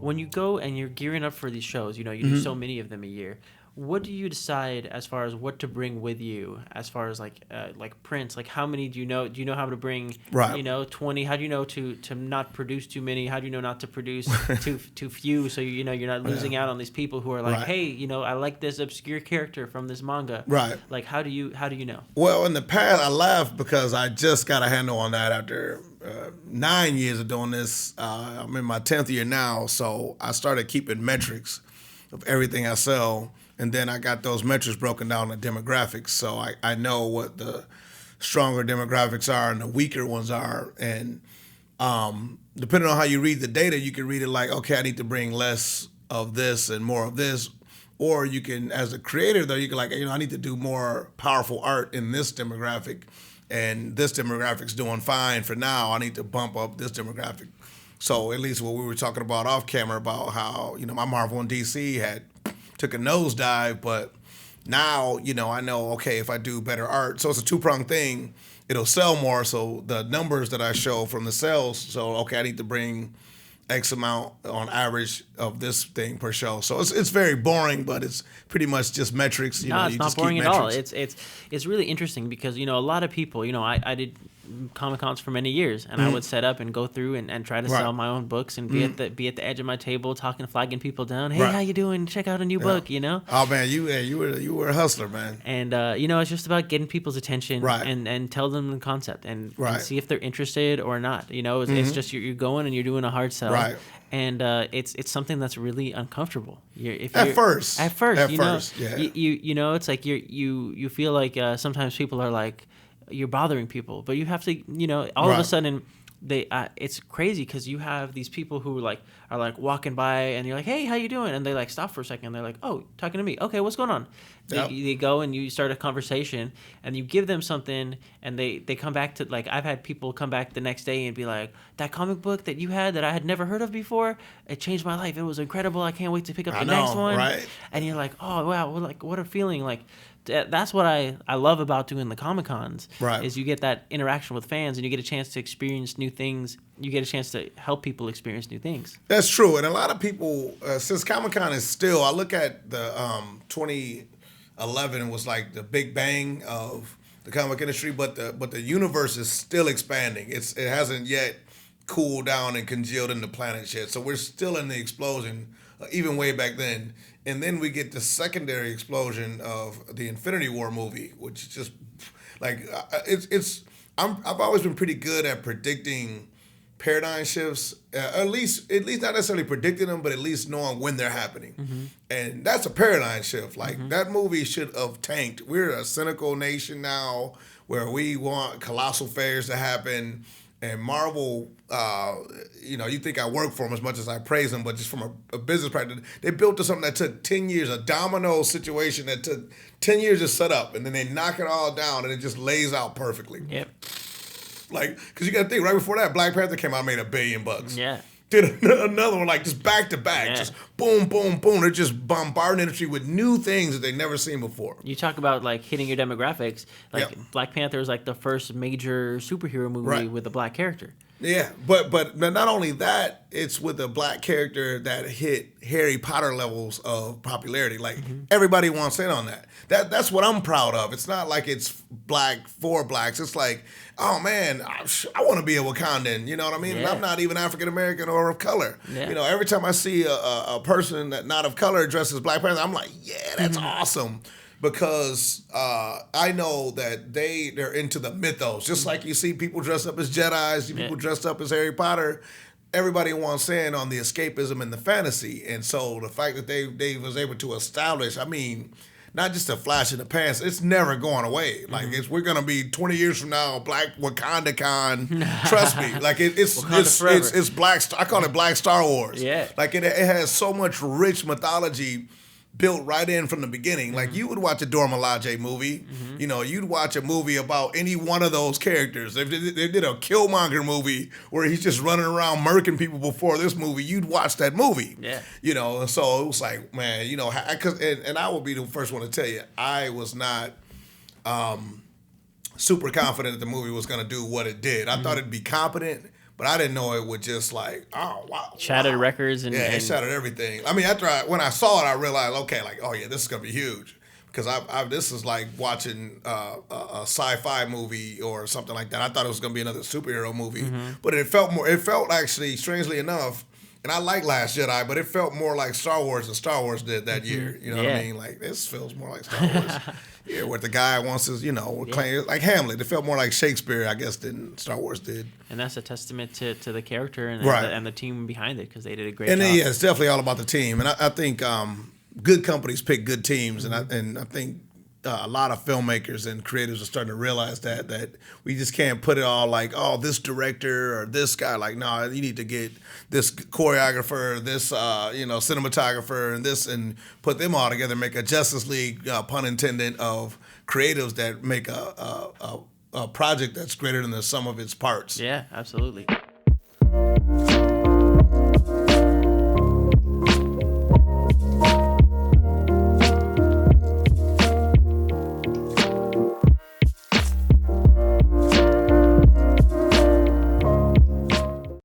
when you go and you're gearing up for these shows, you know, you do so many of them a year. What do you decide as far as what to bring with you? As far as like prints, like how many do you know? Do you know how to bring? Right. You know, 20. How do you know to not produce too many? How do you know not to produce too few? So you know you're not losing out on these people who are like, Right. hey, you know, I like this obscure character from this manga. Right. Like how do you know? Well, in the past, I laughed because I just got a handle on that after 9 years of doing this. I'm in my 10th year now, so I started keeping metrics of everything I sell, and then I got those metrics broken down to demographics, so I know what the stronger demographics are and the weaker ones are, and depending on how you read the data, you can read it like, okay, I need to bring less of this and more of this. Or you can, as a creator, though, you can like, you know, I need to do more powerful art in this demographic, and this demographic's doing fine for now. I need to bump up this demographic. So at least what we were talking about off camera about how, you know, my Marvel and DC had took a nosedive, but now, you know, I know, okay, if I do better art, so it's a two-pronged thing, it'll sell more. So the numbers that I show from the sales, so okay, I need to bring X amount on average of this thing per show. So it's very boring, but it's pretty much just metrics. You know, It's you not just boring keep at all. metrics. It's really interesting because, you know, a lot of people, you know, I did Comic Cons for many years, and I would set up and go through and try to sell my own books and be at the edge of my table talking, flagging people down. Hey, how you doing? Check out a new book, you know? Oh man, you were a hustler, man. And you know, it's just about getting people's attention and tell them the concept and see if they're interested or not. You know, it's just you're going and you're doing a hard sell. Right. And it's something that's really uncomfortable. At first, yeah. You know, it's like you feel like sometimes people are like you're bothering people, but you have to, you know, all of a sudden they it's crazy because you have these people who are like walking by and you're like, hey, how you doing? And they like stop for a second. They're like, oh, talking to me. Okay, what's going on? They go and you start a conversation and you give them something and they come back to, like, I've had people come back the next day and be like, that comic book that you had that I had never heard of before, it changed my life. It was incredible. I can't wait to pick up the next one. Right. And you're like, oh wow, like what a feeling. Like that's what I love about doing the Comic Cons. Right. Is you get that interaction with fans and you get a chance to experience new things. You get a chance to help people experience new things. That's true, and a lot of people, since Comic Con is still, I look at the 2011 was like the big bang of the comic industry, but the universe is still expanding. It hasn't yet cooled down and congealed in the planet yet, so we're still in the explosion, even way back then. And then we get the secondary explosion of the Infinity War movie, which is just like I've always been pretty good at predicting paradigm shifts, at least not necessarily predicting them, but at least knowing when they're happening. And that's a paradigm shift. Like that movie should have tanked. We're a cynical nation now where we want colossal failures to happen. And Marvel, you know, you think I work for them as much as I praise them, but just from a business practice, they built to something that took 10 years, a domino situation that took 10 years to set up, and then they knock it all down, and it just lays out perfectly. Yep. Like, because you got to think, right before that, Black Panther came out and made $1 billion. Yeah. Did another one, like, just back to back. Yeah. Just boom, boom, boom. They're just bombarding the industry with new things that they've never seen before. You talk about, like, hitting your demographics. Like, Black Panther is, like, the first major superhero movie with a black character. Yeah, but not only that, it's with a black character that hit Harry Potter levels of popularity. Like, everybody wants in on that. That's what I'm proud of. It's not like it's black for blacks. It's like, oh man, I want to be a Wakandan. You know what I mean? Yeah. And I'm not even African American or of color. Yeah. You know, every time I see a person that not of color dressed as Black Panther, I'm like, yeah, that's awesome. Because I know that they're into the mythos. Just like you see people dressed up as Jedis, people dressed up as Harry Potter. Everybody wants in on the escapism and the fantasy. And so the fact that they was able to establish, I mean, not just a flash in the past, it's never going away. Like, we're going to be 20 years from now, Black Wakanda Con. Trust me. Like, it's Black Star. I call it Black Star Wars. Yeah. Like, it has so much rich mythology built right in from the beginning. Like, you would watch a Dora Milaje movie. You know, you'd watch a movie about any one of those characters. If they did a Killmonger movie where he's just running around murking people before this movie, you'd watch that movie. Yeah. You know, and so it was like, man, you know, and I will be the first one to tell you, I was not super confident that the movie was going to do what it did. I thought it'd be competent, But I didn't know it would just like, oh wow, shattered records and it shattered everything. I mean, when I saw it, I realized, okay, like, oh yeah, this is gonna be huge, because this is like watching a sci-fi movie or something like that. I thought it was gonna be another superhero movie, but it felt actually, strangely enough. And I like Last Jedi, but it felt more like Star Wars than Star Wars did that year. You know what I mean? Like, this feels more like Star Wars. Yeah, where the guy wants his, claim, like Hamlet. It felt more like Shakespeare, I guess, than Star Wars did. And that's a testament to the character and, right. and the team behind it, because they did a great job. And yeah, it's definitely all about the team. And I think good companies pick good teams. And I think a lot of filmmakers and creators are starting to realize that we just can't put it all like, oh, this director or this guy. Like, no, you need to get this choreographer, this cinematographer, and this, and put them all together, make a Justice League, pun intended, of creatives that make a project that's greater than the sum of its parts. Yeah, absolutely.